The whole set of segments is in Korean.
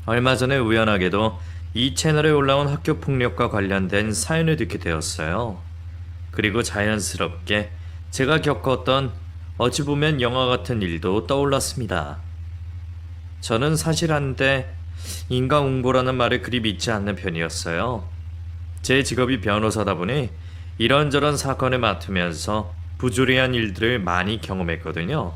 얼마 전에 우연하게도 이 채널에 올라온 학교 폭력과 관련된 사연을 듣게 되었어요. 그리고 자연스럽게 제가 겪었던 어찌 보면 영화 같은 일도 떠올랐습니다. 저는 사실 한때 인과응보라는 말을 그리 믿지 않는 편이었어요. 제 직업이 변호사다 보니 이런저런 사건을 맡으면서 부조리한 일들을 많이 경험했거든요.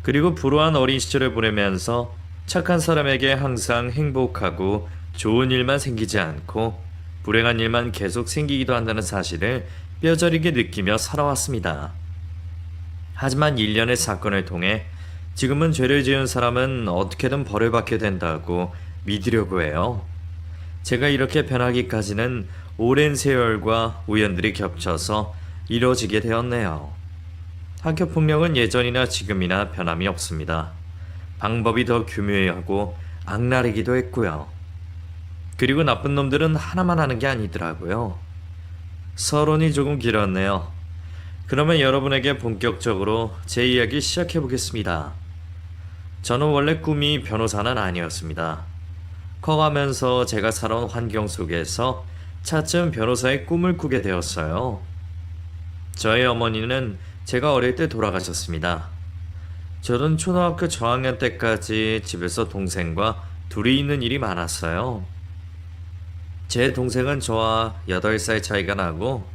그리고 불우한 어린 시절을 보내면서 착한 사람에게 항상 행복하고 좋은 일만 생기지 않고 불행한 일만 계속 생기기도 한다는 사실을 뼈저리게 느끼며 살아왔습니다. 하지만 일련의 사건을 통해 지금은 죄를 지은 사람은 어떻게든 벌을 받게 된다고 믿으려고 해요. 제가 이렇게 변하기까지는 오랜 세월과 우연들이 겹쳐서 이루어지게 되었네요. 학교 폭력은 예전이나 지금이나 변함이 없습니다. 방법이 더 교묘하고 악랄이기도 했고요. 그리고 나쁜 놈들은 하나만 하는 게 아니더라고요. 서론이 조금 길었네요. 그러면 여러분에게 본격적으로 제 이야기 시작해 보겠습니다. 저는 원래 꿈이 변호사는 아니었습니다. 커가면서 제가 살아온 환경 속에서 차츰 변호사의 꿈을 꾸게 되었어요. 저희 어머니는 제가 어릴 때 돌아가셨습니다. 저는 초등학교 저학년 때까지 집에서 동생과 둘이 있는 일이 많았어요. 제 동생은 저와 8살 차이가 나고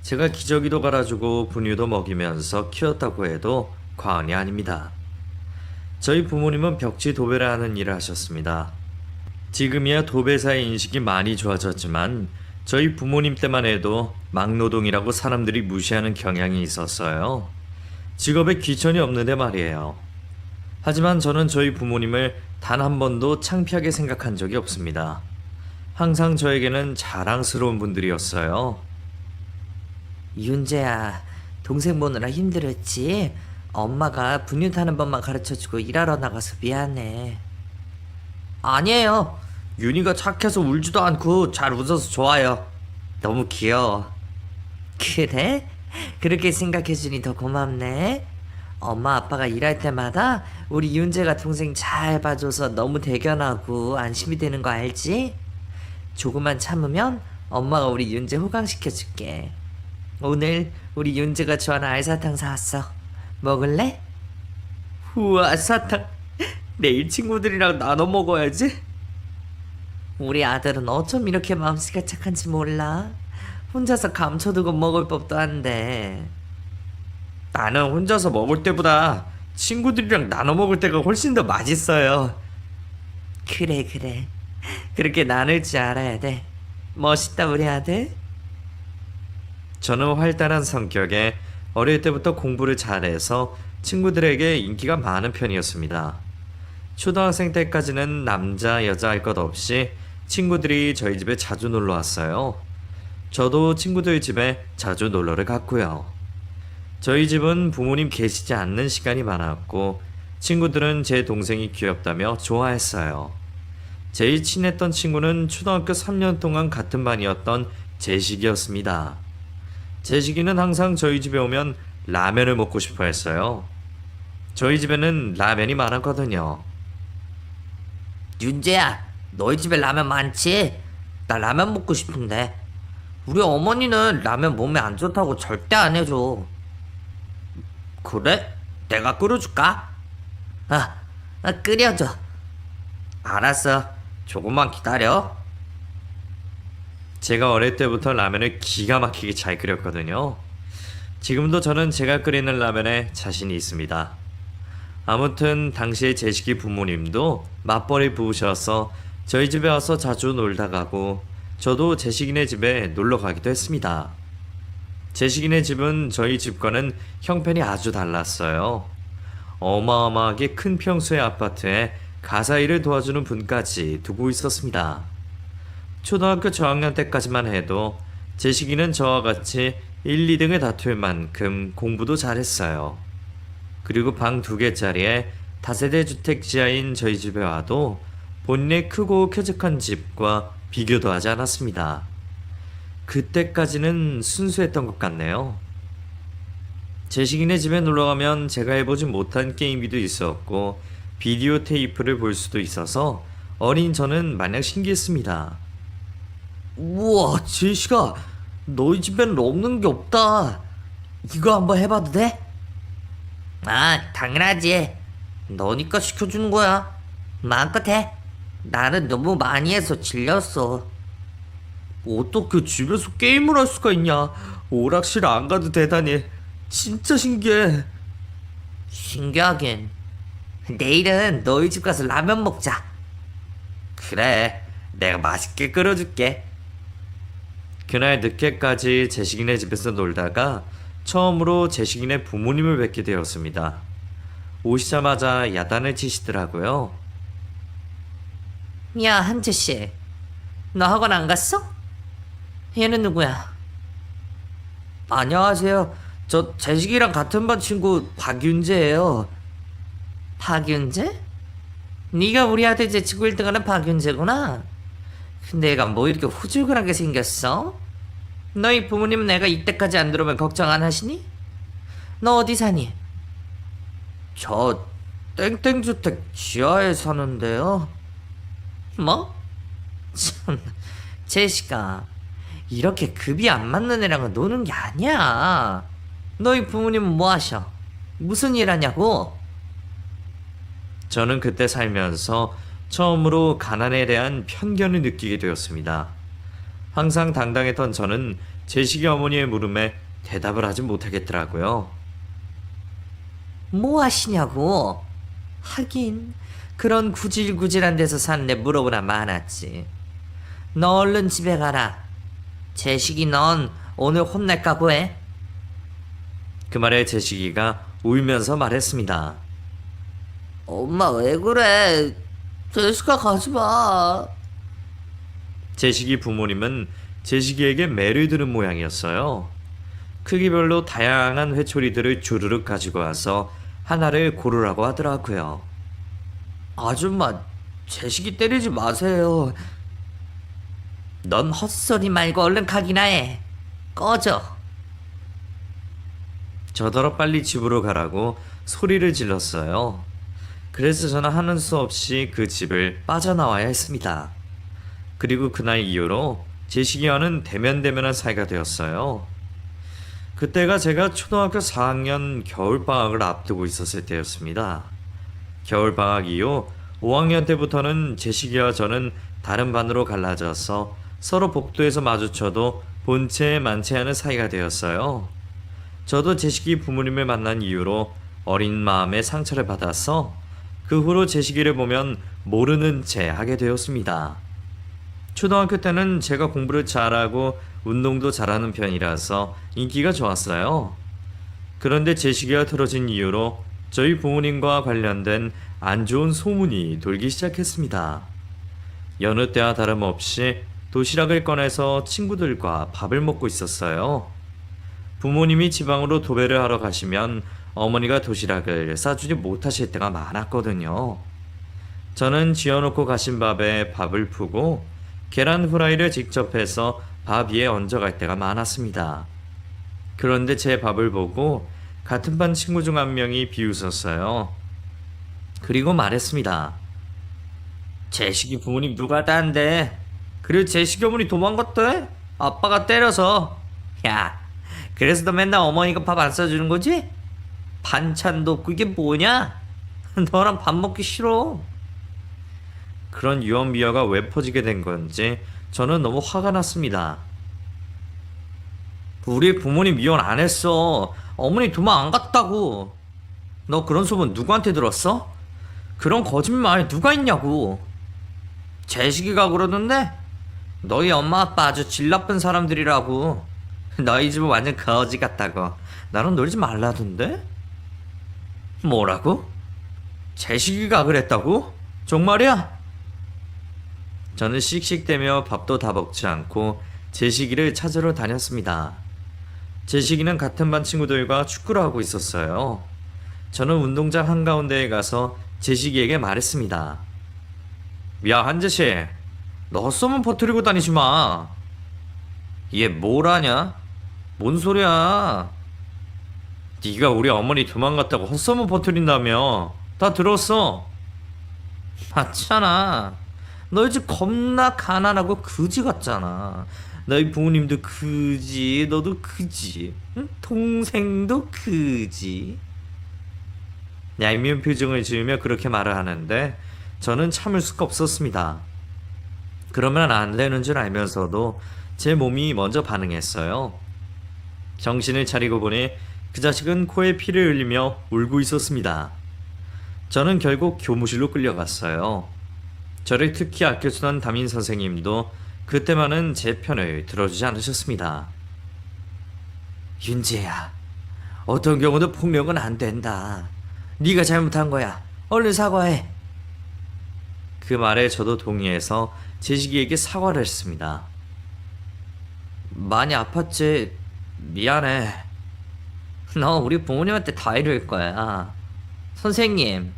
제가 기저귀도 갈아주고 분유도 먹이면서 키웠다고 해도 과언이 아닙니다. 저희 부모님은 벽지 도배를 하는 일을 하셨습니다. 지금이야 도배사의 인식이 많이 좋아졌지만 저희 부모님 때만 해도 막노동이라고 사람들이 무시하는 경향이 있었어요. 직업에 귀천이 없는데 말이에요. 하지만 저는 저희 부모님을 단 한 번도 창피하게 생각한 적이 없습니다. 항상 저에게는 자랑스러운 분들이었어요. 윤재야, 동생 보느라 힘들었지? 엄마가 분유 타는 법만 가르쳐주고 일하러 나가서 미안해. 아니에요. 윤희가 착해서 울지도 않고 잘 웃어서 좋아요. 너무 귀여워. 그래? 그렇게 생각해주니 더 고맙네. 엄마 아빠가 일할 때마다 우리 윤재가 동생 잘 봐줘서 너무 대견하고 안심이 되는 거 알지? 조금만 참으면 엄마가 우리 윤재 호강시켜줄게. 오늘 우리 윤재가 좋아하는 알사탕 사왔어. 먹을래? 우와, 사탕. 내일 친구들이랑 나눠 먹어야지. 우리 아들은 어쩜 이렇게 마음씨가 착한지 몰라. 혼자서 감춰두고 먹을 법도 한데. 나는 혼자서 먹을 때보다 친구들이랑 나눠 먹을 때가 훨씬 더 맛있어요. 그래, 그래. 그렇게 나눌 줄 알아야 돼. 멋있다, 우리 아들. 저는 활달한 성격에 어릴 때부터 공부를 잘해서 친구들에게 인기가 많은 편이었습니다. 초등학생 때까지는 남자, 여자 할 것 없이 친구들이 저희 집에 자주 놀러 왔어요. 저도 친구들 집에 자주 놀러를 갔고요. 저희 집은 부모님 계시지 않는 시간이 많았고 친구들은 제 동생이 귀엽다며 좋아했어요. 제일 친했던 친구는 초등학교 3년 동안 같은 반이었던 재식이었습니다. 재식이는 항상 저희 집에 오면 라면을 먹고 싶어 했어요. 저희 집에는 라면이 많았거든요. 윤재야, 너희 집에 라면 많지? 나 라면 먹고 싶은데. 우리 어머니는 라면 몸에 안 좋다고 절대 안 해줘. 그래? 내가 끓여줄까? 끓여줘. 알았어. 조금만 기다려. 제가 어릴 때부터 라면을 기가 막히게 잘 끓였거든요. 지금도 저는 제가 끓이는 라면에 자신이 있습니다. 아무튼 당시에 제식이 부모님도 맞벌이 부부셔서 저희 집에 와서 자주 놀다 가고 저도 제식이네 집에 놀러 가기도 했습니다. 제식이네 집은 저희 집과는 형편이 아주 달랐어요. 어마어마하게 큰 평수의 아파트에 가사일을 도와주는 분까지 두고 있었습니다. 초등학교 저학년 때까지만 해도 제식이는 저와 같이 1, 2등을 다툴 만큼 공부도 잘했어요. 그리고 방 2개짜리에 다세대 주택 지하인 저희 집에 와도 본인의 크고 쾌적한 집과 비교도 하지 않았습니다. 그때까지는 순수했던 것 같네요. 제식이네 집에 놀러가면 제가 해보지 못한 게임기도 있었고 비디오 테이프를 볼 수도 있어서 어린 저는 마냥 신기했습니다. 우와, 제시가 너희 집에는 없는 게 없다. 이거 한번 해봐도 돼? 아, 당연하지. 너니까 시켜주는 거야. 마음껏 해. 나는 너무 많이 해서 질렸어. 어떻게 집에서 게임을 할 수가 있냐? 오락실 안 가도 되다니. 진짜 신기해. 신기하긴. 내일은 너희 집 가서 라면 먹자. 그래, 내가 맛있게 끓여줄게. 그날 늦게까지 제식이네 집에서 놀다가 처음으로 제식이네 부모님을 뵙게 되었습니다. 오시자마자 야단을 치시더라고요. 야, 한재씨. 너 학원 안 갔어? 얘는 누구야? 안녕하세요. 저 재식이랑 같은 반 친구 박윤재예요. 박윤재? 네가 우리 아들 제치고 1등하는 박윤재구나. 근데 얘가 뭐 이렇게 후줄근하게 생겼어? 너희 부모님은 내가 이때까지 안 들어오면 걱정 안 하시니? 너 어디 사니? 저 땡땡주택 지하에 사는데요. 뭐? 참, 제시가 이렇게 급이 안 맞는 애랑은 노는 게 아니야. 너희 부모님은 뭐 하셔? 무슨 일 하냐고? 저는 그때 살면서 처음으로 가난에 대한 편견을 느끼게 되었습니다. 항상 당당했던 저는 제식이 어머니의 물음에 대답을 하지 못하겠더라고요. 뭐 하시냐고? 하긴 그런 구질구질한 데서 사는데 물어보나 많았지. 너 얼른 집에 가라. 제식이 넌 오늘 혼날 각오해. 그 말에 제식이가 울면서 말했습니다. 엄마 왜 그래? 제시가 가지마. 제식이 부모님은 제식이에게 매를 들은 모양이었어요. 크기별로 다양한 회초리들을 주르륵 가지고 와서 하나를 고르라고 하더라고요. 아줌마, 제식이 때리지 마세요. 넌 헛소리 말고 얼른 가기나 해. 꺼져. 저더러 빨리 집으로 가라고 소리를 질렀어요. 그래서 저는 하는 수 없이 그 집을 빠져나와야 했습니다. 그리고 그날 이후로 제식이와는 대면대면한 사이가 되었어요. 그때가 제가 초등학교 4학년 겨울방학을 앞두고 있었을 때였습니다. 겨울방학 이후 5학년 때부터는 제식이와 저는 다른 반으로 갈라져서 서로 복도에서 마주쳐도 본체 많지 않은 사이가 되었어요. 저도 제식이 부모님을 만난 이후로 어린 마음에 상처를 받아서 그 후로 제식이를 보면 모르는 채 하게 되었습니다. 초등학교 때는 제가 공부를 잘하고 운동도 잘하는 편이라서 인기가 좋았어요. 그런데 제식이가 틀어진 이후로 저희 부모님과 관련된 안 좋은 소문이 돌기 시작했습니다. 여느 때와 다름없이 도시락을 꺼내서 친구들과 밥을 먹고 있었어요. 부모님이 지방으로 도배를 하러 가시면 어머니가 도시락을 싸주지 못하실 때가 많았거든요. 저는 지어놓고 가신 밥에 밥을 푸고 계란 후라이를 직접 해서 밥 위에 얹어갈 때가 많았습니다. 그런데 제 밥을 보고 같은 반 친구 중 한 명이 비웃었어요. 그리고 말했습니다. 제식이 부모님 누가 딴데? 그리고 제식이 어머니 도망갔대? 아빠가 때려서. 야, 그래서 너 맨날 어머니가 밥 안 싸주는 거지? 반찬도 없고 이게 뭐냐? 너랑 밥 먹기 싫어. 그런 유언비어가 왜 퍼지게 된 건지 저는 너무 화가 났습니다. 우리 부모님 이혼 안 했어. 어머니 도망 안 갔다고. 너 그런 소문 누구한테 들었어? 그런 거짓말 누가 있냐고. 재식이가 그러던데 너희 엄마 아빠 아주 질 나쁜 사람들이라고. 너희 집은 완전 거지 같다고. 나랑 놀지 말라던데? 뭐라고? 재식이가 그랬다고? 정말이야? 저는 씩씩대며 밥도 다 먹지 않고 제식이를 찾으러 다녔습니다. 제식이는 같은 반 친구들과 축구를 하고 있었어요. 저는 운동장 한가운데에 가서 제식이에게 말했습니다. 야, 한재씨, 너 헛소문 퍼뜨리고 다니지 마. 얘 뭘 하냐? 뭔 소리야? 네가 우리 어머니 도망갔다고 헛소문 퍼뜨린다며. 다 들었어. 맞잖아. 너희 집 겁나 가난하고 그지 같잖아. 너희 부모님도 그지, 너도 그지, 응? 동생도 그지. 얄미운 표정을 지으며 그렇게 말을 하는데 저는 참을 수가 없었습니다. 그러면 안 되는 줄 알면서도 제 몸이 먼저 반응했어요. 정신을 차리고 보니 그 자식은 코에 피를 흘리며 울고 있었습니다. 저는 결국 교무실로 끌려갔어요. 저를 특히 아껴주던 담임 선생님도 그때만은 제 편을 들어주지 않으셨습니다. 윤재야, 어떤 경우도 폭력은 안 된다. 네가 잘못한 거야. 얼른 사과해. 그 말에 저도 동의해서 제식이에게 사과를 했습니다. 많이 아팠지? 미안해. 너 우리 부모님한테 다 이럴 거야. 선생님,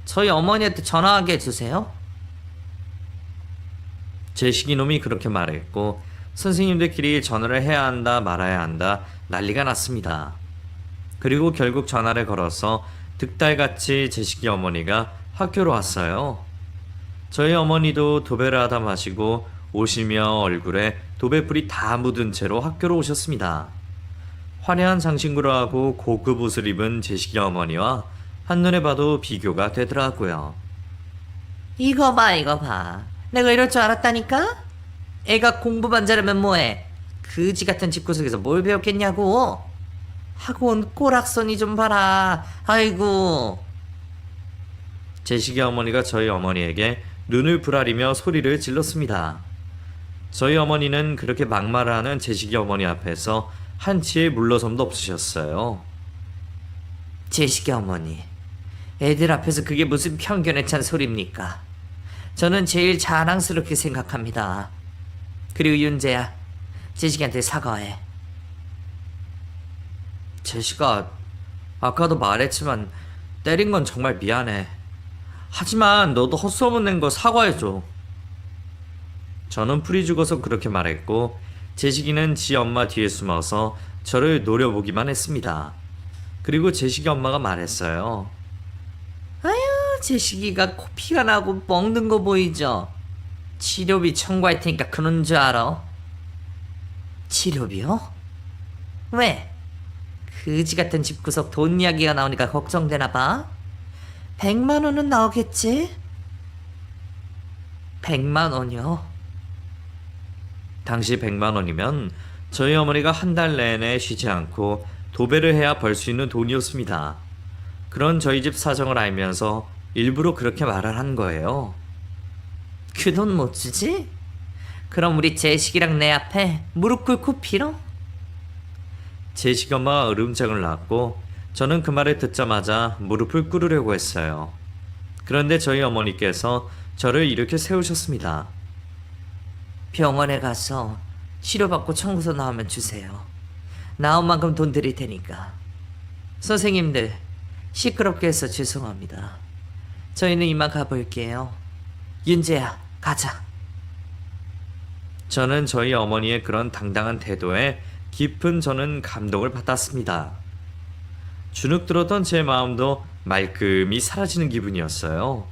저희 어머니한테 전화하게 해주세요. 제식이 놈이 그렇게 말했고 선생님들끼리 전화를 해야 한다 말아야 한다 난리가 났습니다. 그리고 결국 전화를 걸어서 득달같이 제식이 어머니가 학교로 왔어요. 저희 어머니도 도배를 하다 마시고 오시며 얼굴에 도배풀이 다 묻은 채로 학교로 오셨습니다. 화려한 장신구를 하고 고급 옷을 입은 제식이 어머니와 한눈에 봐도 비교가 되더라고요. 이거 봐, 이거 봐. 내가 이럴 줄 알았다니까? 애가 공부만 잘하면 뭐해? 그지 같은 집구석에서 뭘 배웠겠냐고? 학원 꼬락서니 좀 봐라. 아이고. 제식이 어머니가 저희 어머니에게 눈을 부라리며 소리를 질렀습니다. 저희 어머니는 그렇게 막말을 하는 제식이 어머니 앞에서 한치의 물러섬도 없으셨어요. 제식이 어머니, 애들 앞에서 그게 무슨 편견에 찬 소리입니까? 저는 제일 자랑스럽게 생각합니다. 그리고 윤재야, 제식이한테 사과해. 제식아, 아까도 말했지만 때린 건 정말 미안해. 하지만 너도 헛소문 낸 거 사과해줘. 저는 풀이 죽어서 그렇게 말했고 제식이는 지 엄마 뒤에 숨어서 저를 노려보기만 했습니다. 그리고 제식이 엄마가 말했어요. 아유, 제식이가 코피가 나고 먹는 거 보이죠? 치료비 청구할 테니까 그런 줄 알아? 치료비요? 왜? 그지 같은 집구석 돈 이야기가 나오니까 걱정되나 봐? 100만 원은 나오겠지? 100만 원이요? 당시 100만 원이면 저희 어머니가 한 달 내내 쉬지 않고 도배를 해야 벌 수 있는 돈이었습니다. 그런 저희 집 사정을 알면서 일부러 그렇게 말을 한 거예요. 그 돈 못 주지? 그럼 우리 제식이랑 내 앞에 무릎 꿇고 빌어? 제식 엄마가 으름장을 놨고 저는 그 말을 듣자마자 무릎을 꿇으려고 했어요. 그런데 저희 어머니께서 저를 이렇게 세우셨습니다. 병원에 가서 치료받고 청구서 나오면 주세요. 나온 만큼 돈 드릴 테니까. 선생님들, 시끄럽게 해서 죄송합니다. 저희는 이만 가볼게요. 윤재야, 가자. 저는 저희 어머니의 그런 당당한 태도에 깊은 저는 감동을 받았습니다. 주눅 들었던 제 마음도 말끔히 사라지는 기분이었어요.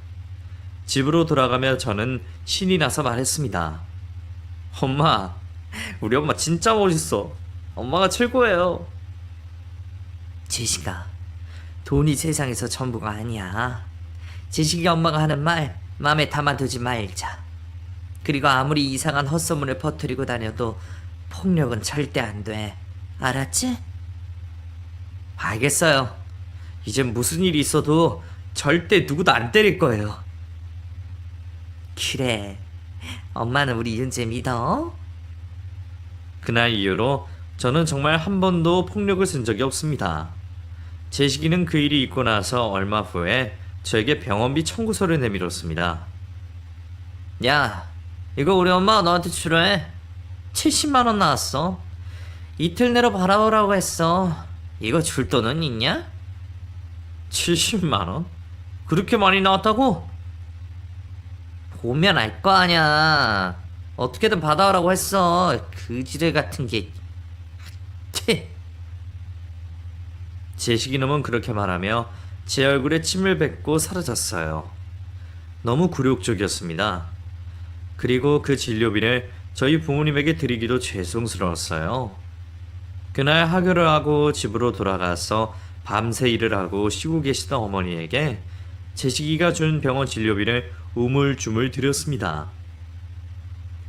집으로 돌아가며 저는 신이 나서 말했습니다. 엄마, 우리 엄마 진짜 멋있어. 엄마가 최고예요. 제식아, 돈이 세상에서 전부가 아니야. 제식이 엄마가 하는 말 마음에 담아두지 말자. 그리고 아무리 이상한 헛소문을 퍼뜨리고 다녀도 폭력은 절대 안 돼. 알았지? 알겠어요. 이젠 무슨 일이 있어도 절대 누구도 안 때릴 거예요. 그래. 엄마는 우리 윤재 믿어. 그날 이후로 저는 정말 한 번도 폭력을 쓴 적이 없습니다. 제식이는 그 일이 있고 나서 얼마 후에 저에게 병원비 청구서를 내밀었습니다. 야, 이거 우리 엄마가 너한테 주래. 70만 원 나왔어. 이틀 내로 받아오라고 했어. 이거 줄 돈은 있냐? 70만 원? 그렇게 많이 나왔다고? 보면 알 거 아냐. 어떻게든 받아오라고 했어. 그지들 같은 게. 치. 제식이 놈은 그렇게 말하며 제 얼굴에 침을 뱉고 사라졌어요. 너무 굴욕적이었습니다. 그리고 그 진료비를 저희 부모님에게 드리기도 죄송스러웠어요. 그날 하교를 하고 집으로 돌아가서 밤새 일을 하고 쉬고 계시던 어머니에게 제식이가 준 병원 진료비를 우물쭈물 드렸습니다.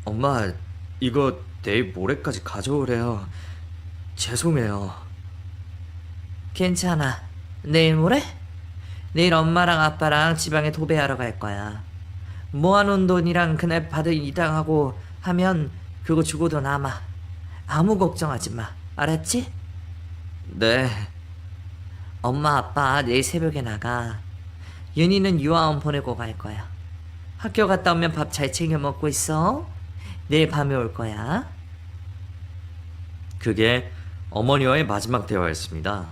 엄마, 이거 내일 모레까지 가져오래요. 죄송해요. 괜찮아. 내일 모레? 내일 엄마랑 아빠랑 지방에 도배하러 갈 거야. 모아놓은 돈이랑 그날 받은 일당하고 하면 그거 주고도 남아. 아무 걱정하지 마. 알았지? 네. 엄마 아빠 내일 새벽에 나가. 윤희는 유아원 보내고 갈 거야. 학교 갔다 오면 밥 잘 챙겨 먹고 있어. 내일 밤에 올 거야. 그게 어머니와의 마지막 대화였습니다.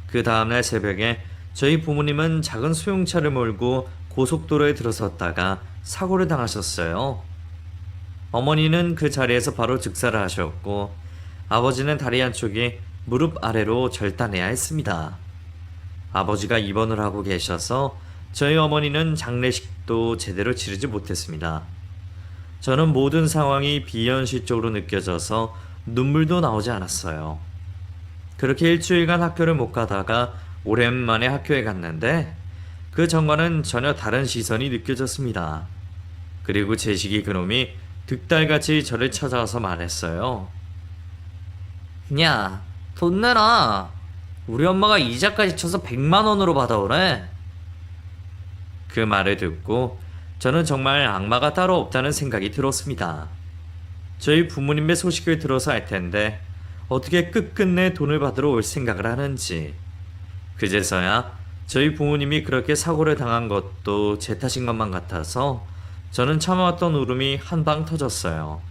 그 다음날 새벽에 저희 부모님은 작은 소형차를 몰고 고속도로에 들어섰다가 사고를 당하셨어요. 어머니는 그 자리에서 바로 즉사를 하셨고 아버지는 다리 한쪽이 무릎 아래로 절단해야 했습니다. 아버지가 입원을 하고 계셔서 저희 어머니는 장례식도 제대로 치르지 못했습니다. 저는 모든 상황이 비현실적으로 느껴져서 눈물도 나오지 않았어요. 그렇게 일주일간 학교를 못 가다가 오랜만에 학교에 갔는데 그 전과는 전혀 다른 시선이 느껴졌습니다. 그리고 제식이 그놈이 득달같이 저를 찾아와서 말했어요. 야, 돈 내놔. 우리 엄마가 이자까지 쳐서 100만 원으로 받아오래. 그 말을 듣고 저는 정말 악마가 따로 없다는 생각이 들었습니다. 저희 부모님의 소식을 들어서 알 텐데 어떻게 끝끝내 돈을 받으러 올 생각을 하는지. 그제서야 저희 부모님이 그렇게 사고를 당한 것도 제 탓인 것만 같아서 저는 참아왔던 울음이 한방 터졌어요.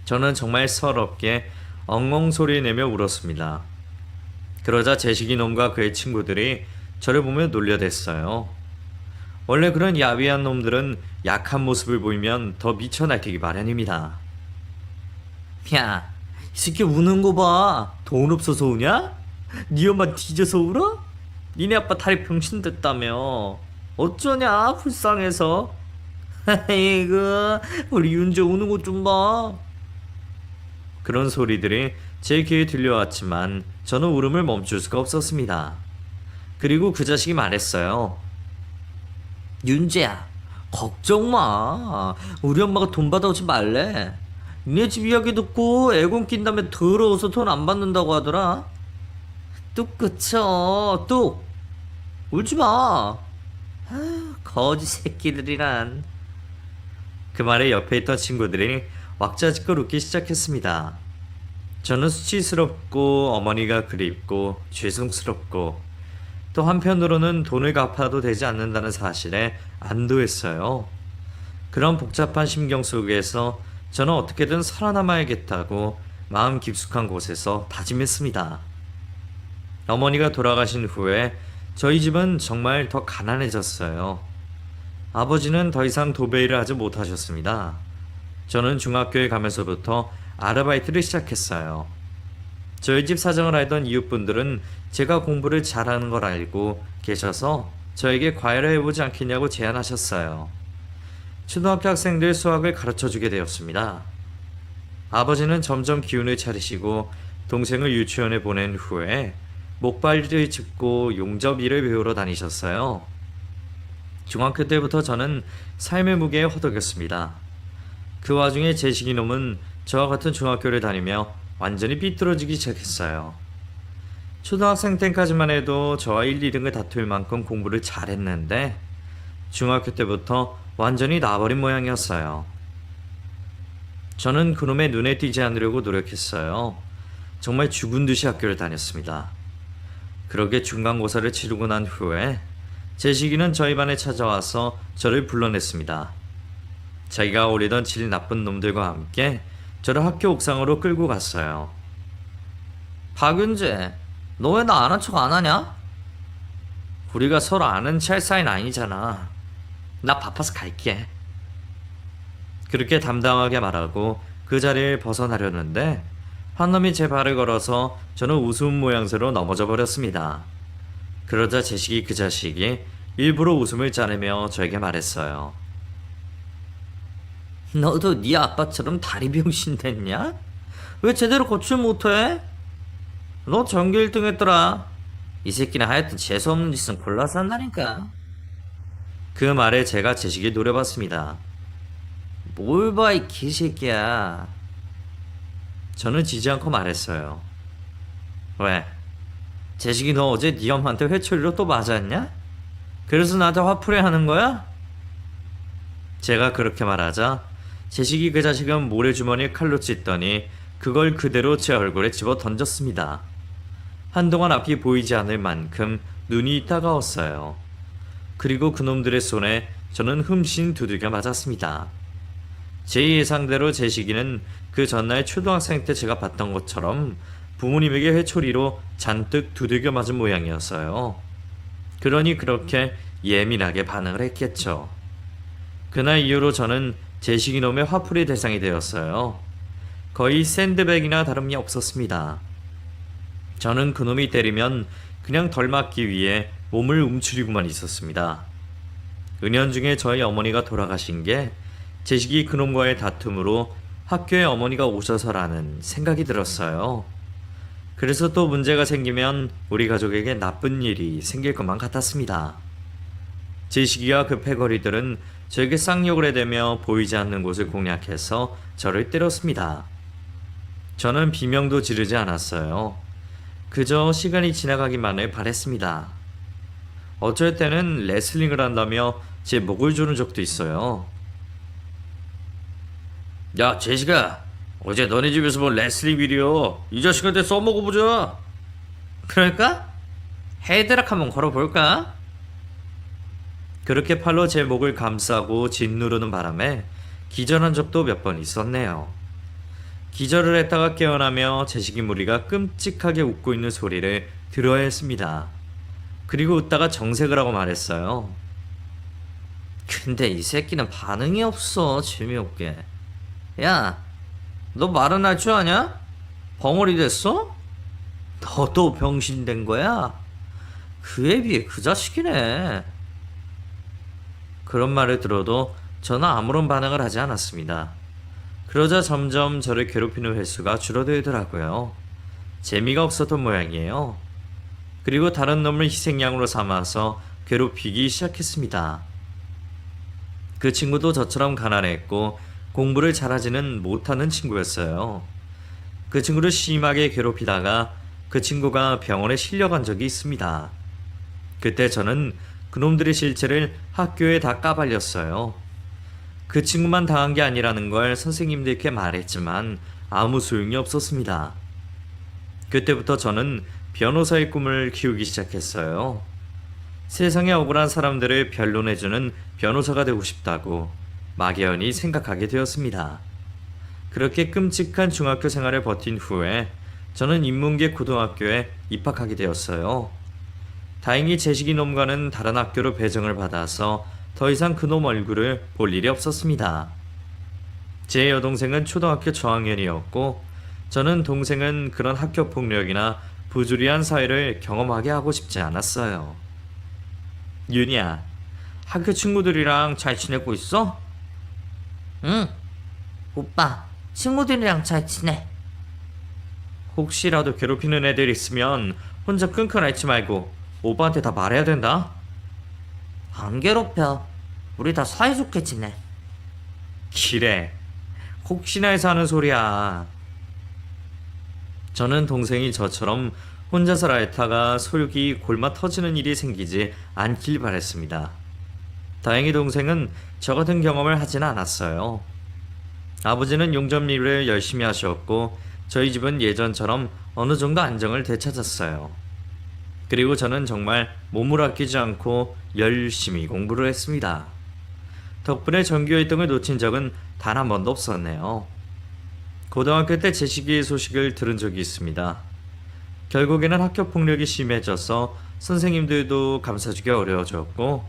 저는 정말 서럽게 엉엉 소리를 내며 울었습니다. 그러자 제식이 놈과 그의 친구들이 저를 보며 놀려댔어요. 원래 그런 야비한 놈들은 약한 모습을 보이면 더 미쳐 날뛰기 마련입니다. 야, 이 새끼 우는 거 봐. 돈 없어서 우냐? 네 엄마 뒤져서 울어? 니네 아빠 다리 병신 됐다며. 어쩌냐, 불쌍해서. 아이고, 우리 윤재 우는 거 좀 봐. 그런 소리들이 제 귀에 들려왔지만 저는 울음을 멈출 수가 없었습니다. 그리고 그 자식이 말했어요. 윤재야, 걱정 마. 우리 엄마가 돈 받아오지 말래. 니네 집 이야기 듣고 애공 낀 다음에 더러워서 돈 안 받는다고 하더라. 뚝 그쳐, 뚝. 울지 마. 아휴, 거지 새끼들이란. 그 말에 옆에 있던 친구들이 왁자지껄 웃기 시작했습니다. 저는 수치스럽고 어머니가 그립고 죄송스럽고 또 한편으로는 돈을 갚아도 되지 않는다는 사실에 안도했어요. 그런 복잡한 심경 속에서 저는 어떻게든 살아남아야겠다고 마음 깊숙한 곳에서 다짐했습니다. 어머니가 돌아가신 후에 저희 집은 정말 더 가난해졌어요. 아버지는 더 이상 도배일을 하지 못하셨습니다. 저는 중학교에 가면서부터 아르바이트를 시작했어요. 저희 집 사정을 알던 이웃분들은 제가 공부를 잘하는 걸 알고 계셔서 저에게 과외를 해보지 않겠냐고 제안하셨어요. 초등학교 학생들 수학을 가르쳐주게 되었습니다. 아버지는 점점 기운을 차리시고 동생을 유치원에 보낸 후에 목발을 짚고 용접 일을 배우러 다니셨어요. 중학교 때부터 저는 삶의 무게에 허덕였습니다. 그 와중에 제식이 놈은 저와 같은 중학교를 다니며 완전히 삐뚤어지기 시작했어요. 초등학생 때까지만 해도 저와 1, 2등을 다툴 만큼 공부를 잘했는데 중학교 때부터 완전히 나버린 모양이었어요. 저는 그놈의 눈에 띄지 않으려고 노력했어요. 정말 죽은 듯이 학교를 다녔습니다. 그렇게 중간고사를 치르고 난 후에 제식이는 저희 반에 찾아와서 저를 불러냈습니다. 자기가 어울리던 질 나쁜 놈들과 함께 저를 학교 옥상으로 끌고 갔어요. 박윤재, 너 왜 나 아는 척 안 하냐? 우리가 서로 아는 체 할 사이는 아니잖아. 나 바빠서 갈게. 그렇게 담담하게 말하고 그 자리를 벗어나려는데 한 놈이 제 발을 걸어서 저는 웃음 모양새로 넘어져 버렸습니다. 그러자 제식이 그 자식이 일부러 웃음을 짜내며 저에게 말했어요. 너도 네 아빠처럼 다리 병신 됐냐? 왜 제대로 거출 못해? 너 전교 1등 했더라. 이 새끼는 하여튼 재수없는 짓은 골라서 한다니까. 그 말에 제가 제식이 노려봤습니다. 뭘 봐, 이 개새끼야. 저는 지지 않고 말했어요. 왜? 제식이 너 어제 네 엄마한테 회초리로 또 맞았냐? 그래서 나한테 화풀이 하는 거야? 제가 그렇게 말하자 제식이 그 자식은 모래주머니에 칼로 찢더니 그걸 그대로 제 얼굴에 집어 던졌습니다. 한동안 앞이 보이지 않을 만큼 눈이 따가웠어요. 그리고 그놈들의 손에 저는 흠씬 두들겨 맞았습니다. 제 예상대로 제식이는 그 전날 초등학생 때 제가 봤던 것처럼 부모님에게 회초리로 잔뜩 두들겨 맞은 모양이었어요. 그러니 그렇게 예민하게 반응을 했겠죠. 그날 이후로 저는 제식이 놈의 화풀이 대상이 되었어요. 거의 샌드백이나 다름이 없었습니다. 저는 그놈이 때리면 그냥 덜 맞기 위해 몸을 움츠리고만 있었습니다. 은연중에 저희 어머니가 돌아가신 게 제식이 그놈과의 다툼으로 학교에 어머니가 오셔서라는 생각이 들었어요. 그래서 또 문제가 생기면 우리 가족에게 나쁜 일이 생길 것만 같았습니다. 제식이와 그 패거리들은 저에게 쌍욕을 해대며 보이지 않는 곳을 공략해서 저를 때렸습니다. 저는 비명도 지르지 않았어요. 그저 시간이 지나가기만을 바랬습니다. 어쩔 때는 레슬링을 한다며 제 목을 조른 적도 있어요. 야, 제식아, 어제 너네 집에서 본 레슬링 비디오 이 자식한테 써먹어보자. 그럴까? 헤드락 한번 걸어볼까? 그렇게 팔로 제 목을 감싸고 짓누르는 바람에 기절한 적도 몇 번 있었네요. 기절을 했다가 깨어나며 제식이 무리가 끔찍하게 웃고 있는 소리를 들어야 했습니다. 그리고 웃다가 정색을 하고 말했어요. 근데 이 새끼는 반응이 없어, 재미없게. 야, 너 말은 할 줄 아냐? 벙어리 됐어? 너도 병신 된 거야? 그에 비해 그 자식이네. 그런 말을 들어도 저는 아무런 반응을 하지 않았습니다. 그러자 점점 저를 괴롭히는 횟수가 줄어들더라고요. 재미가 없었던 모양이에요. 그리고 다른 놈을 희생양으로 삼아서 괴롭히기 시작했습니다. 그 친구도 저처럼 가난했고 공부를 잘하지는 못하는 친구였어요. 그 친구를 심하게 괴롭히다가 그 친구가 병원에 실려간 적이 있습니다. 그때 저는 그놈들의 실체를 학교에 다 까발렸어요. 그 친구만 당한 게 아니라는 걸 선생님들께 말했지만 아무 소용이 없었습니다. 그때부터 저는 변호사의 꿈을 키우기 시작했어요. 세상에 억울한 사람들을 변론해주는 변호사가 되고 싶다고 막연히 생각하게 되었습니다. 그렇게 끔찍한 중학교 생활을 버틴 후에 저는 인문계 고등학교에 입학하게 되었어요. 다행히 제식이 놈과는 다른 학교로 배정을 받아서 더 이상 그놈 얼굴을 볼 일이 없었습니다. 제 여동생은 초등학교 저학년이었고 저는 동생은 그런 학교 폭력이나 부주의한 사회를 경험하게 하고 싶지 않았어요. 윤희야, 학교 친구들이랑 잘 지내고 있어? 응. 오빠, 친구들이랑 잘 지내. 혹시라도 괴롭히는 애들 있으면 혼자 끙끙 앓지 말고 오빠한테 다 말해야 된다. 안 괴롭혀. 우리 다 사이좋게 지내. 기래. 혹시나 해서 하는 소리야. 저는 동생이 저처럼 혼자서 앓다가 속이 골마 터지는 일이 생기지 않길 바랬습니다. 다행히 동생은 저 같은 경험을 하진 않았어요. 아버지는 용접 일을 열심히 하셨고 저희 집은 예전처럼 어느 정도 안정을 되찾았어요. 그리고 저는 정말 몸을 아끼지 않고 열심히 공부를 했습니다. 덕분에 전교 1등을 놓친 적은 단 한 번도 없었네요. 고등학교 때 제 시기의 소식을 들은 적이 있습니다. 결국에는 학교 폭력이 심해져서 선생님들도 감싸주기 어려워졌고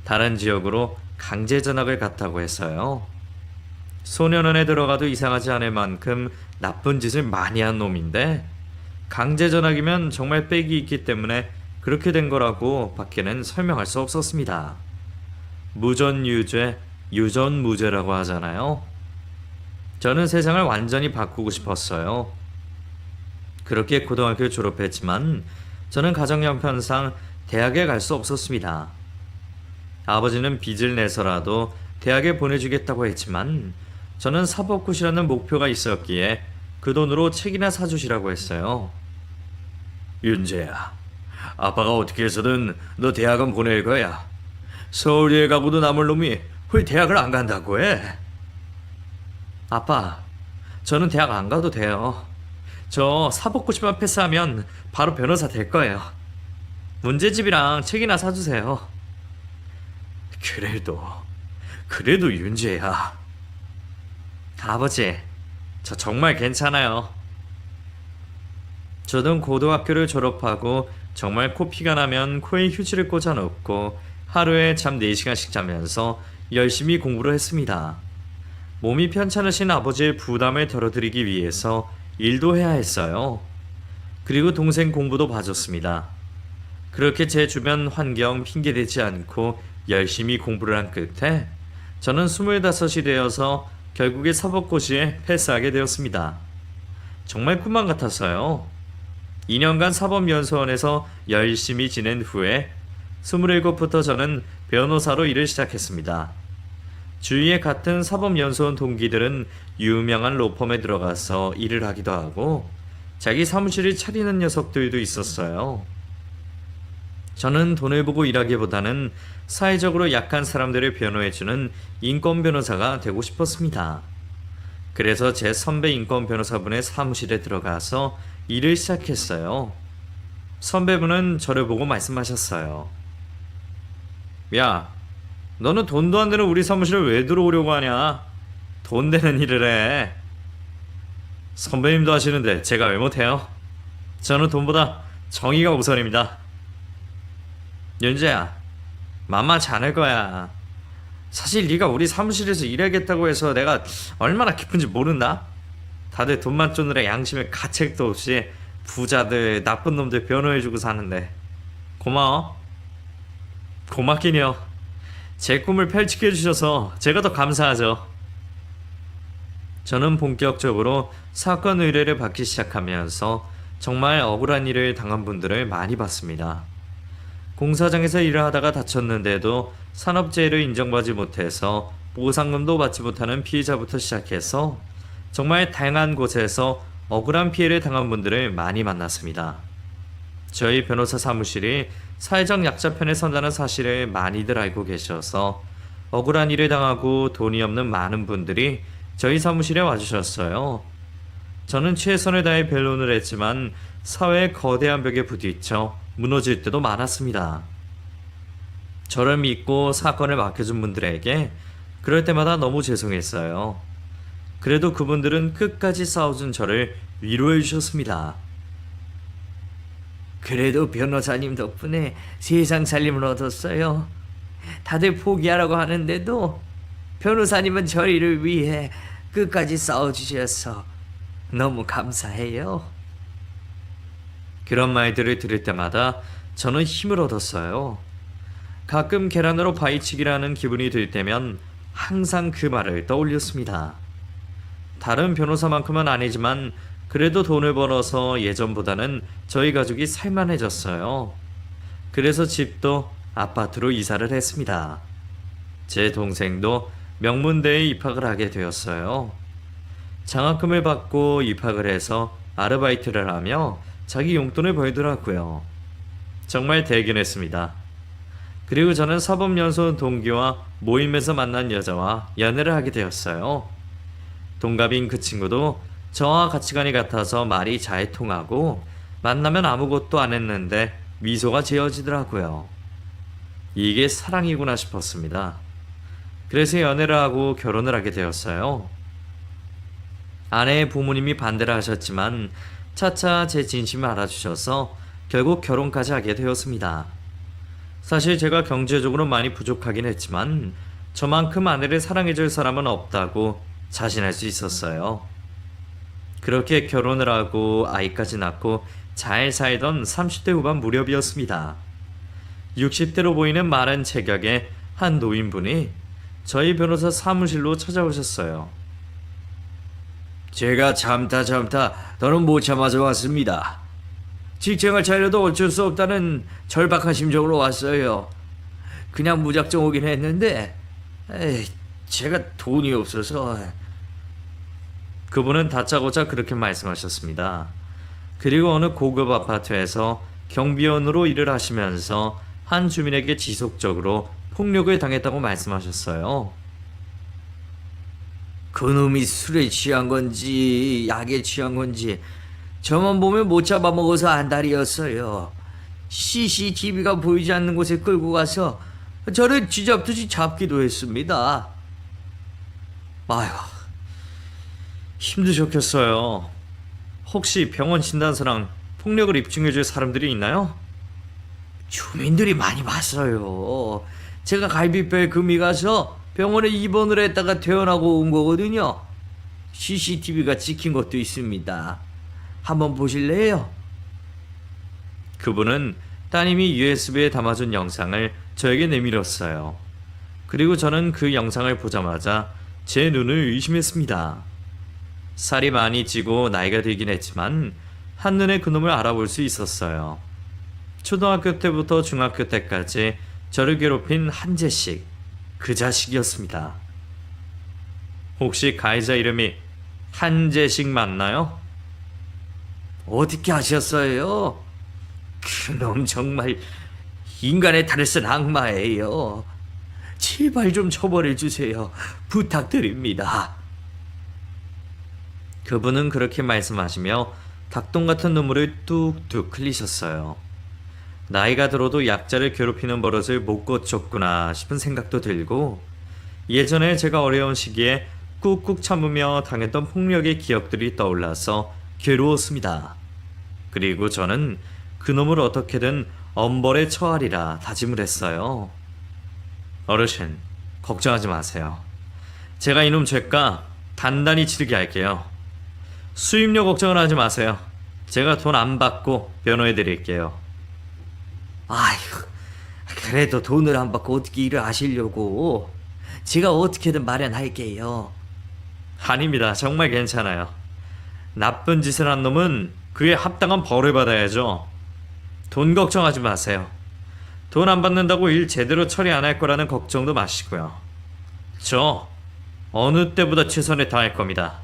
다른 지역으로 강제 전학을 갔다고 했어요. 소년원에 들어가도 이상하지 않을 만큼 나쁜 짓을 많이 한 놈인데 강제 전학이면 정말 빽이 있기 때문에 그렇게 된 거라고 밖에는 설명할 수 없었습니다. 무전유죄, 유전무죄라고 하잖아요. 저는 세상을 완전히 바꾸고 싶었어요. 그렇게 고등학교 졸업했지만 저는 가정 형편상 대학에 갈 수 없었습니다. 아버지는 빚을 내서라도 대학에 보내주겠다고 했지만 저는 사법고시라는 목표가 있었기에 그 돈으로 책이나 사주시라고 했어요. 윤재야, 아빠가 어떻게 해서든 너 대학은 보낼 거야. 서울에 가고도 남을 놈이 왜 대학을 안 간다고 해? 아빠, 저는 대학 안 가도 돼요. 저 사법고시만 패스하면 바로 변호사 될 거예요. 문제집이랑 책이나 사주세요. 그래도 윤재야. 아버지, 저 정말 괜찮아요. 저는 고등학교를 졸업하고 정말 코피가 나면 코에 휴지를 꽂아 놓고 하루에 잠 4시간씩 자면서 열심히 공부를 했습니다. 몸이 편찮으신 아버지의 부담을 덜어드리기 위해서 일도 해야 했어요. 그리고 동생 공부도 봐줬습니다. 그렇게 제 주변 환경 핑계대지 않고 열심히 공부를 한 끝에 저는 25이 되어서 결국에 사법고시에 패스하게 되었습니다. 정말 꿈만 같았어요. 2년간 사법연수원에서 열심히 지낸 후에 27부터 저는 변호사로 일을 시작했습니다. 주위에 같은 사법연수원 동기들은 유명한 로펌에 들어가서 일을 하기도 하고 자기 사무실을 차리는 녀석들도 있었어요. 저는 돈을 보고 일하기보다는 사회적으로 약한 사람들을 변호해주는 인권 변호사가 되고 싶었습니다. 그래서 제 선배 인권 변호사분의 사무실에 들어가서 일을 시작했어요. 선배분은 저를 보고 말씀하셨어요. 야, 너는 돈도 안 되는 우리 사무실에 왜 들어오려고 하냐? 돈 되는 일을 해. 선배님도 하시는데 제가 왜 못해요? 저는 돈보다 정의가 우선입니다. 윤재야, 만만치 않을 거야. 사실 네가 우리 사무실에서 일하겠다고 해서 내가 얼마나 기쁜지 모른다? 다들 돈만 쫓느라 양심에 가책도 없이 부자들, 나쁜 놈들 변호해주고 사는데 고마워. 고맙긴요. 제 꿈을 펼치게 해주셔서 제가 더 감사하죠. 저는 본격적으로 사건 의뢰를 받기 시작하면서 정말 억울한 일을 당한 분들을 많이 봤습니다. 공사장에서 일을 하다가 다쳤는데도 산업재해를 인정받지 못해서 보상금도 받지 못하는 피해자부터 시작해서 정말 다양한 곳에서 억울한 피해를 당한 분들을 많이 만났습니다. 저희 변호사 사무실이 사회적 약자 편에 선다는 사실을 많이들 알고 계셔서 억울한 일을 당하고 돈이 없는 많은 분들이 저희 사무실에 와주셨어요. 저는 최선을 다해 변론을 했지만 사회의 거대한 벽에 부딪혀 무너질 때도 많았습니다. 저를 믿고 사건을 맡겨준 분들에게 그럴 때마다 너무 죄송했어요. 그래도 그분들은 끝까지 싸워준 저를 위로해 주셨습니다. 그래도 변호사님 덕분에 세상 살림을 얻었어요. 다들 포기하라고 하는데도 변호사님은 저희를 위해 끝까지 싸워주셔서 너무 감사해요. 그런 말들을 들을 때마다 저는 힘을 얻었어요. 가끔 계란으로 바위치기라는 기분이 들 때면 항상 그 말을 떠올렸습니다. 다른 변호사만큼은 아니지만 그래도 돈을 벌어서 예전보다는 저희 가족이 살만해졌어요. 그래서 집도 아파트로 이사를 했습니다. 제 동생도 명문대에 입학을 하게 되었어요. 장학금을 받고 입학을 해서 아르바이트를 하며 자기 용돈을 벌더라고요. 정말 대견했습니다. 그리고 저는 사법연수원 동기와 모임에서 만난 여자와 연애를 하게 되었어요. 동갑인 그 친구도 저와 가치관이 같아서 말이 잘 통하고 만나면 아무것도 안 했는데 미소가 지어지더라고요. 이게 사랑이구나 싶었습니다. 그래서 연애를 하고 결혼을 하게 되었어요. 아내의 부모님이 반대를 하셨지만 차차 제 진심을 알아주셔서 결국 결혼까지 하게 되었습니다. 사실 제가 경제적으로 많이 부족하긴 했지만 저만큼 아내를 사랑해줄 사람은 없다고 자신할 수 있었어요. 그렇게 결혼을 하고 아이까지 낳고 잘 살던 30대 후반 무렵이었습니다. 60대로 보이는 마른 체격의 한 노인분이 저희 변호사 사무실로 찾아오셨어요. 제가 참다 더는 못 참아서 왔습니다. 직장을 차려도 어쩔 수 없다는 절박한 심정으로 왔어요. 그냥 무작정 오긴 했는데 제가 돈이 없어서. 그분은 다짜고짜 그렇게 말씀하셨습니다. 그리고 어느 고급 아파트에서 경비원으로 일을 하시면서 한 주민에게 지속적으로 폭력을 당했다고 말씀하셨어요. 그놈이 술에 취한 건지 약에 취한 건지 저만 보면 못 잡아먹어서 안달이었어요. CCTV가 보이지 않는 곳에 끌고 가서 저를 쥐잡듯이 잡기도 했습니다. 아휴, 힘드셨겠어요. 혹시 병원 진단서랑 폭력을 입증해줄 사람들이 있나요? 주민들이 많이 봤어요. 제가 갈비뼈에 금이 가서 병원에 입원을 했다가 퇴원하고 온 거거든요. CCTV가 찍힌 것도 있습니다. 한번 보실래요? 그분은 따님이 USB에 담아준 영상을 저에게 내밀었어요. 그리고 저는 그 영상을 보자마자 제 눈을 의심했습니다. 살이 많이 찌고 나이가 들긴 했지만 한눈에 그놈을 알아볼 수 있었어요. 초등학교 때부터 중학교 때까지 저를 괴롭힌 한재식, 그 자식이었습니다. 혹시 가해자 이름이 한재식 맞나요? 어떻게 하셨어요? 그놈 정말 인간의 탈을 쓴 악마예요. 제발 좀 처벌해 주세요. 부탁드립니다. 그분은 그렇게 말씀하시며 닭똥 같은 눈물을 뚝뚝 흘리셨어요. 나이가 들어도 약자를 괴롭히는 버릇을 못 고쳤구나 싶은 생각도 들고, 예전에 제가 어려운 시기에 꾹꾹 참으며 당했던 폭력의 기억들이 떠올라서 괴로웠습니다. 그리고 저는 그놈을 어떻게든 엄벌에 처하리라 다짐을 했어요. 어르신, 걱정하지 마세요. 제가 이놈 죄가 단단히 치르게 할게요. 수임료 걱정을 하지 마세요. 제가 돈 안 받고 변호해 드릴게요. 아휴, 그래도 돈을 안 받고 어떻게 일을 하시려고. 제가 어떻게든 마련할게요. 아닙니다. 정말 괜찮아요. 나쁜 짓을 한 놈은 그에 합당한 벌을 받아야죠. 돈 걱정하지 마세요. 돈 안 받는다고 일 제대로 처리 안 할 거라는 걱정도 마시고요. 저 어느 때보다 최선을 다할 겁니다.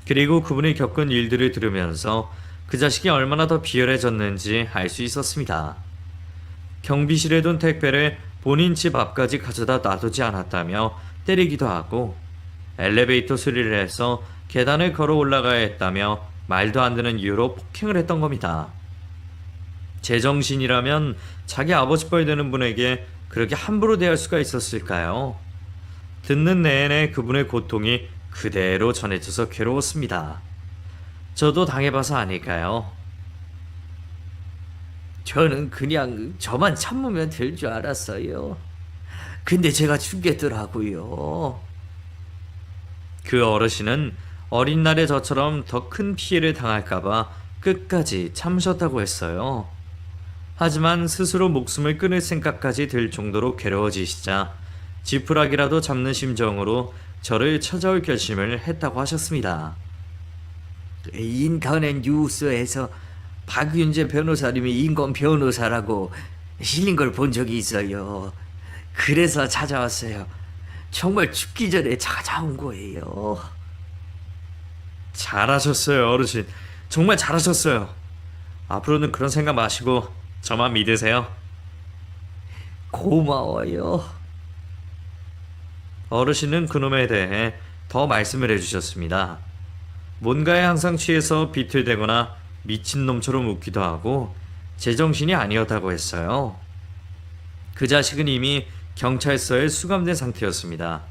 그리고 그분이 겪은 일들을 들으면서 그 자식이 얼마나 더 비열해졌는지 알 수 있었습니다. 경비실에 둔 택배를 본인 집 앞까지 가져다 놔두지 않았다며 때리기도 하고, 엘리베이터 수리를 해서 계단을 걸어 올라가야 했다며 말도 안 되는 이유로 폭행을 했던 겁니다. 제정신이라면 자기 아버지 뻘 되는 분에게 그렇게 함부로 대할 수가 있었을까요? 듣는 내내 그분의 고통이 그대로 전해져서 괴로웠습니다. 저도 당해봐서 아닐까요? 저는 그냥 저만 참으면 될 줄 알았어요. 근데 제가 죽겠더라고요. 그 어르신은 어린 날의 저처럼 더 큰 피해를 당할까봐 끝까지 참으셨다고 했어요. 하지만 스스로 목숨을 끊을 생각까지 들 정도로 괴로워지시자 지푸라기라도 잡는 심정으로 저를 찾아올 결심을 했다고 하셨습니다. 인터넷 뉴스에서 박윤재 변호사님이 인권 변호사라고 실린 걸 본 적이 있어요. 그래서 찾아왔어요. 정말 죽기 전에 찾아온 거예요. 잘하셨어요, 어르신. 정말 잘하셨어요. 앞으로는 그런 생각 마시고 저만 믿으세요. 고마워요. 어르신은 그놈에 대해 더 말씀을 해주셨습니다. 뭔가에 항상 취해서 비틀대거나 미친놈처럼 웃기도 하고 제정신이 아니었다고 했어요. 그 자식은 이미 경찰서에 수감된 상태였습니다.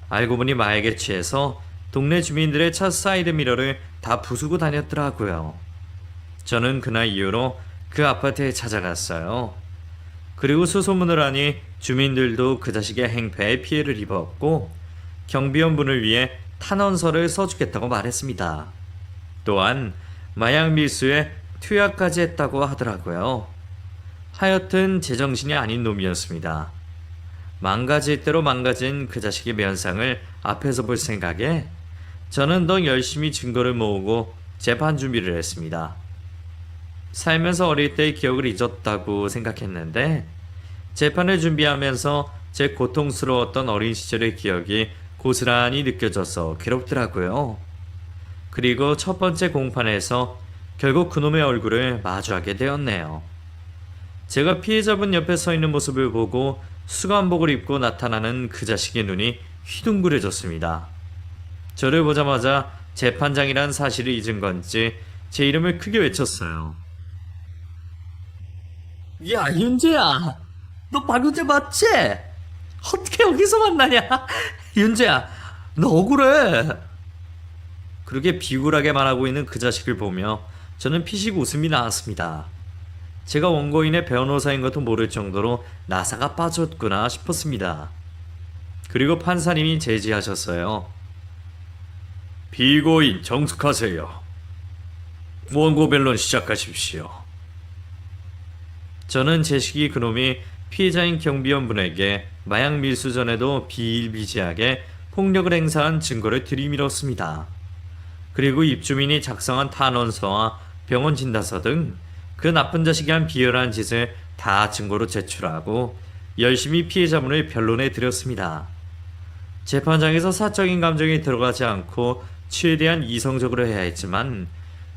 알고 보니 마약에 취해서 동네 주민들의 차 사이드 미러를 다 부수고 다녔더라고요. 저는 그날 이후로 그 아파트에 찾아갔어요. 그리고 수소문을 하니 주민들도 그 자식의 행패에 피해를 입었고 경비원분을 위해 탄원서를 써주겠다고 말했습니다. 또한 마약 밀수에 투약까지 했다고 하더라고요. 하여튼 제정신이 아닌 놈이었습니다. 망가질 대로 망가진 그 자식의 면상을 앞에서 볼 생각에 저는 더 열심히 증거를 모으고 재판 준비를 했습니다. 살면서 어릴 때의 기억을 잊었다고 생각했는데 재판을 준비하면서 제 고통스러웠던 어린 시절의 기억이 고스란히 느껴져서 괴롭더라고요. 그리고 첫 번째 공판에서 결국 그놈의 얼굴을 마주하게 되었네요. 제가 피해자분 옆에 서 있는 모습을 보고 수감복을 입고 나타나는 그 자식의 눈이 휘둥그레졌습니다. 저를 보자마자 재판장이란 사실을 잊은 건지 제 이름을 크게 외쳤어요. 야, 윤재야. 너 박윤재 맞지? 어떻게 여기서 만나냐? 윤재야, 너 억울해. 그렇게 비굴하게 말하고 있는 그 자식을 보며 저는 피식 웃음이 나왔습니다. 제가 원고인의 변호사인 것도 모를 정도로 나사가 빠졌구나 싶었습니다. 그리고 판사님이 제지하셨어요. 피고인 정숙하세요. 원고 변론 시작하십시오. 저는 제식이 그놈이 피해자인 경비원분에게 마약 밀수 전에도 비일비재하게 폭력을 행사한 증거를 들이밀었습니다. 그리고 입주민이 작성한 탄원서와 병원 진단서 등 그 나쁜 자식이 한 비열한 짓을 다 증거로 제출하고 열심히 피해자분을 변론해 드렸습니다. 재판장에서 사적인 감정이 들어가지 않고 최대한 이성적으로 해야 했지만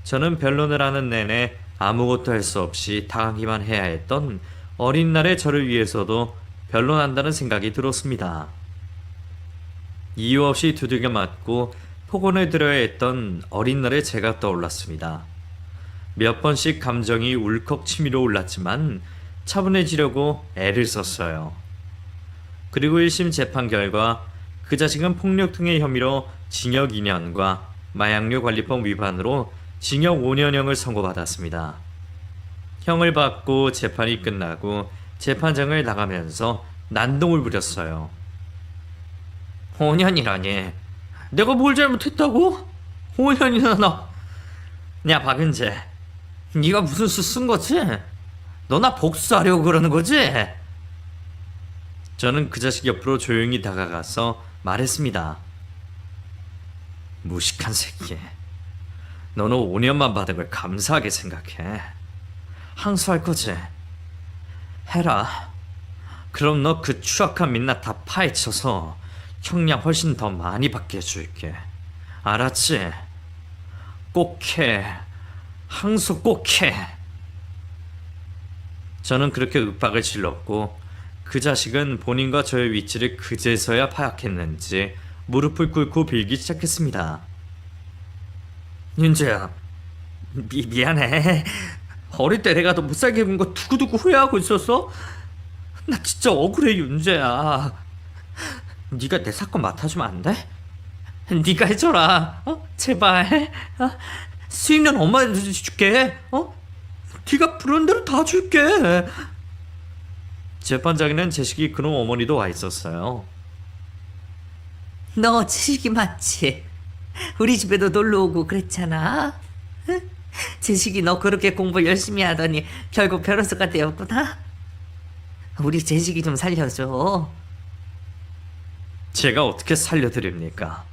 저는 변론을 하는 내내 아무것도 할 수 없이 당하기만 해야 했던 어린 날의 저를 위해서도 변론한다는 생각이 들었습니다. 이유 없이 두들겨 맞고 폭언을 들어야 했던 어린 날의 제가 떠올랐습니다. 몇 번씩 감정이 울컥 치밀어 올랐지만 차분해지려고 애를 썼어요. 그리고 1심 재판 결과 그 자식은 폭력 등의 혐의로 징역 2년과 마약류 관리법 위반으로 징역 5년형을 선고받았습니다. 형을 받고 재판이 끝나고 재판장을 나가면서 난동을 부렸어요. 5년이라니. 내가 뭘 잘못했다고? 5년이나 나. 야, 박윤재. 네가 무슨 수 쓴 거지? 너 나 복수하려고 그러는 거지? 저는 그 자식 옆으로 조용히 다가가서 말했습니다. 무식한 새끼. 너는 5년만 받은 걸 감사하게 생각해. 항소할 거지? 해라. 그럼 너 그 추악한 민낯 다 파헤쳐서 형량 훨씬 더 많이 받게 해줄게. 알았지? 꼭 해. 항소 꼭 해. 저는 그렇게 윽박을 질렀고 그 자식은 본인과 저의 위치를 그제서야 파악했는지 무릎을 꿇고 빌기 시작했습니다. 윤재야, 미안해. 어릴 때 내가 너 못살게 군 거 두고두고 후회하고 있었어? 나 진짜 억울해, 윤재야. 네가 내 사건 맡아주면 안 돼? 네가 해줘라. 제발. 수익은 엄마한테 줄게. 네가 부르는 대로 다 줄게. 재판장에는 제식이 그놈 어머니도 와 있었어요. 너 제식이 맞지? 우리 집에도 놀러 오고 그랬잖아. 응? 제식이 너 그렇게 공부 열심히 하더니 결국 변호사가 되었구나. 우리 제식이 좀 살려줘. 제가 어떻게 살려드립니까?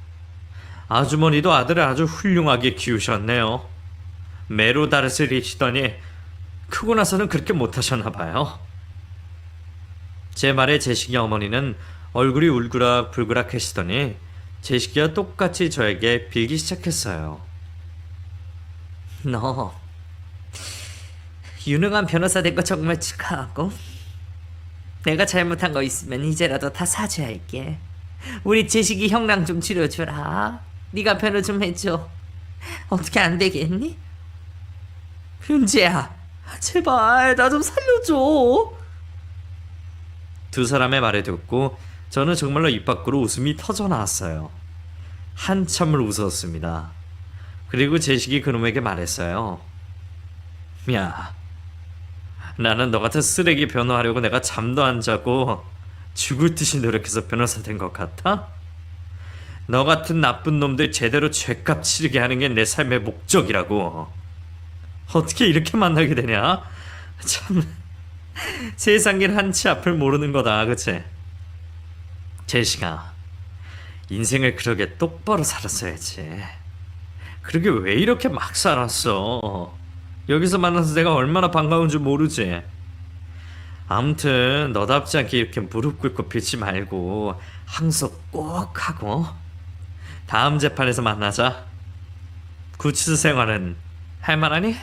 아주머니도 아들을 아주 훌륭하게 키우셨네요. 매로 다스리시더니 크고 나서는 그렇게 못하셨나봐요. 제 말에 제식이 어머니는 얼굴이 울그락불그락 하시더니 제식이와 똑같이 저에게 빌기 시작했어요. 너 유능한 변호사 된 거 정말 축하하고, 내가 잘못한 거 있으면 이제라도 다 사죄할게. 우리 제식이 형량 좀 줄여주라. 네가 변호 좀 해줘. 어떻게 안 되겠니? 윤재야, 제발 나 좀 살려줘. 두 사람의 말을 듣고 저는 정말로 입 밖으로 웃음이 터져 나왔어요. 한참을 웃었습니다. 그리고 제식이 그놈에게 말했어요. 야, 나는 너 같은 쓰레기 변호하려고 내가 잠도 안 자고 죽을 듯이 노력해서 변호사 된 것 같아? 너 같은 나쁜 놈들 제대로 죄값 치르게 하는 게 내 삶의 목적이라고. 어떻게 이렇게 만나게 되냐? 참, 세상 길 한치 앞을 모르는 거다, 그치? 제식아, 인생을 그러게 똑바로 살았어야지. 그러게 왜 이렇게 막 살았어? 여기서 만나서 내가 얼마나 반가운 줄 모르지. 아무튼 너답지 않게 이렇게 무릎 꿇고 빌지 말고 항소 꼭 하고 다음 재판에서 만나자. 구치소 생활은 할만하니?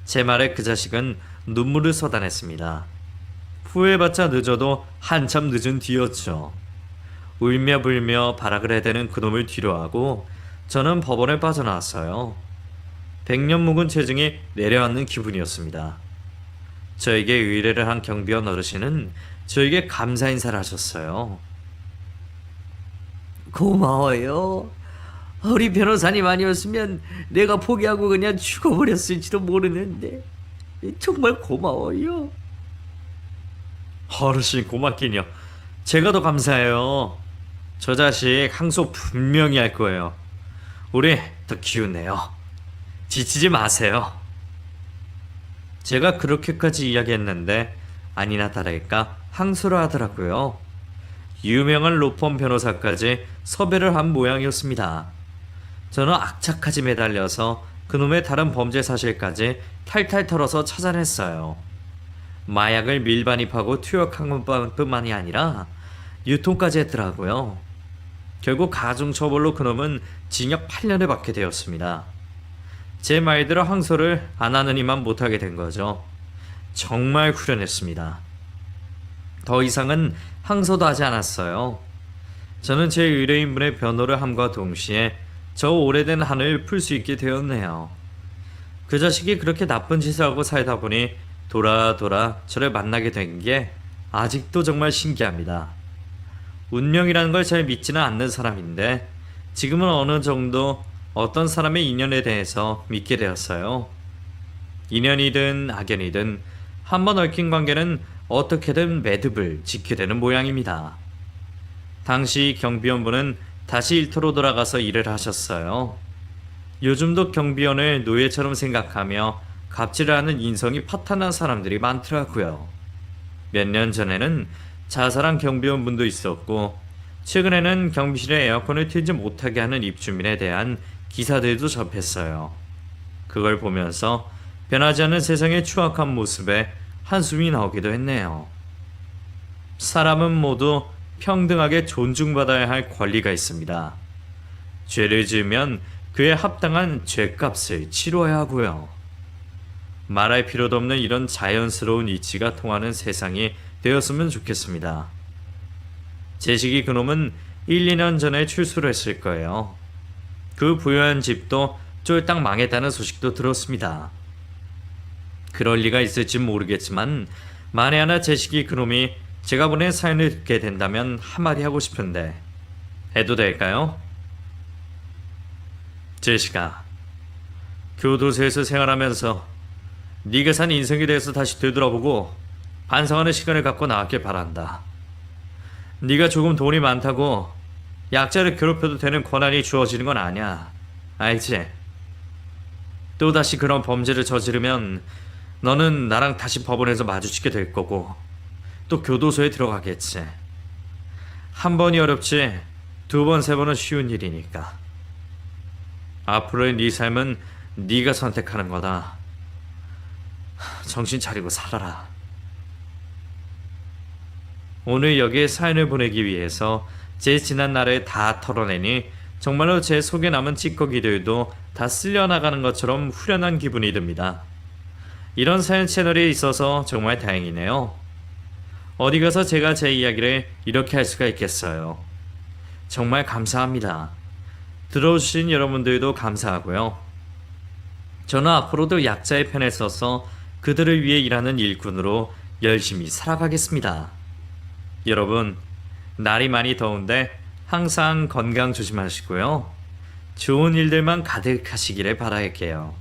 제 말에 그 자식은 눈물을 쏟아냈습니다. 후회받자 늦어도 한참 늦은 뒤였죠. 울며 불며 발악을 해대는 그놈을 뒤로하고 저는 법원에 빠져나왔어요. 100년 묵은 체증이 내려앉는 기분이었습니다. 저에게 의뢰를 한 경비원 어르신은 저에게 감사 인사를 하셨어요. 고마워요. 우리 변호사님 아니었으면 내가 포기하고 그냥 죽어버렸을지도 모르는데 정말 고마워요. 어르신 고맙긴요. 제가 더 감사해요. 저 자식 항소 분명히 할 거예요. 우리 더 기운내요. 지치지 마세요. 제가 그렇게까지 이야기했는데 아니나 다를까 항소를 하더라고요. 유명한 로펌 변호사까지 섭외를 한 모양이었습니다. 저는 악착같이 매달려서 그놈의 다른 범죄 사실까지 탈탈 털어서 찾아냈어요. 마약을 밀반입하고 투약한 것뿐만이 아니라 유통까지 했더라고요. 결국 가중처벌로 그놈은 징역 8년을 받게 되었습니다. 제 말대로 항소를 안 하느니만 못하게 된 거죠. 정말 후련했습니다. 더 이상은 항소도 하지 않았어요. 저는 제 의뢰인분의 변호를 함과 동시에 저 오래된 한을 풀 수 있게 되었네요. 그 자식이 그렇게 나쁜 짓을 하고 살다 보니 돌아 저를 만나게 된 게 아직도 정말 신기합니다. 운명이라는 걸 잘 믿지는 않는 사람인데 지금은 어느 정도 어떤 사람의 인연에 대해서 믿게 되었어요. 인연이든 악연이든 한번 얽힌 관계는 어떻게든 매듭을 짓게 되는 모양입니다. 당시 경비원분은 다시 일터로 돌아가서 일을 하셨어요. 요즘도 경비원을 노예처럼 생각하며 갑질을 하는 인성이 파탄난 사람들이 많더라고요. 몇 년 전에는 자살한 경비원분도 있었고 최근에는 경비실에 에어컨을 틀지 못하게 하는 입주민에 대한 기사들도 접했어요. 그걸 보면서 변하지 않는 세상의 추악한 모습에 한숨이 나오기도 했네요. 사람은 모두 평등하게 존중받아야 할 권리가 있습니다. 죄를 지으면 그에 합당한 죄값을 치러야 하고요. 말할 필요도 없는 이런 자연스러운 이치가 통하는 세상이 되었으면 좋겠습니다. 제식이 그놈은 1, 2년 전에 출소를 했을 거예요. 그 부유한 집도 쫄딱 망했다는 소식도 들었습니다. 그럴 리가 있을지 모르겠지만 만에 하나 제식이 그놈이 제가 보낸 사연을 듣게 된다면 한마디 하고 싶은데 해도 될까요? 제식아, 교도소에서 생활하면서 네가 산 인생에 대해서 다시 되돌아보고 반성하는 시간을 갖고 나왔길 바란다. 네가 조금 돈이 많다고 약자를 괴롭혀도 되는 권한이 주어지는 건 아니야. 알지? 또다시 그런 범죄를 저지르면 너는 나랑 다시 법원에서 마주치게 될 거고 또 교도소에 들어가겠지. 한 번이 어렵지 두 번, 세 번은 쉬운 일이니까. 앞으로의 네 삶은 네가 선택하는 거다. 정신 차리고 살아라. 오늘 여기에 사연을 보내기 위해서 제 지난 날을 다 털어내니 정말로 제 속에 남은 찌꺼기들도 다 쓸려나가는 것처럼 후련한 기분이 듭니다. 이런 사연 채널이 있어서 정말 다행이네요. 어디 가서 제가 제 이야기를 이렇게 할 수가 있겠어요. 정말 감사합니다. 들어주신 여러분들도 감사하고요. 저는 앞으로도 약자의 편에 서서 그들을 위해 일하는 일꾼으로 열심히 살아가겠습니다. 여러분, 날이 많이 더운데 항상 건강 조심하시고요. 좋은 일들만 가득하시기를 바랄게요.